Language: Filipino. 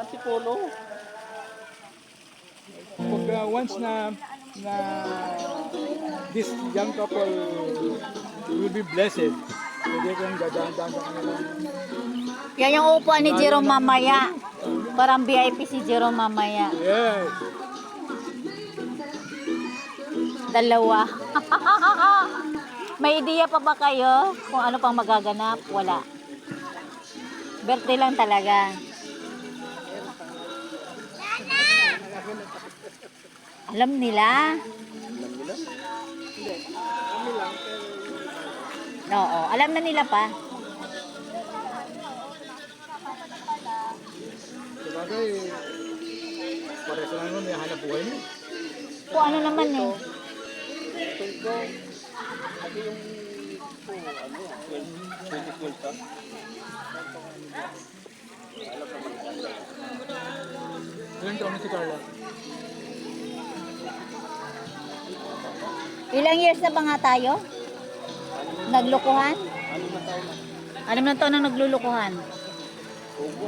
Antipolo. Pag once na this young couple will be blessed, pwede kong dadaan-daan sa kanila. Yan yung upuan ni Jerome mamaya. Parang VIP si Jerome mamaya. Yes. Dalawa. May ideya pa ba kayo kung ano pang magaganap? Wala. Birthday lang talaga. Alam nila. Oo, alam na nila pa. Sabagay, pares lang naman may hanap buhay niya. Kung ano naman eh. Tungkol. Ano yung ano? 2012 ka? Ilang taon na si Carla? Ilang years na ba nga tayo? Naglukuhan? Ano na taon na? 6 na taon na naglulukuhan. Ogo.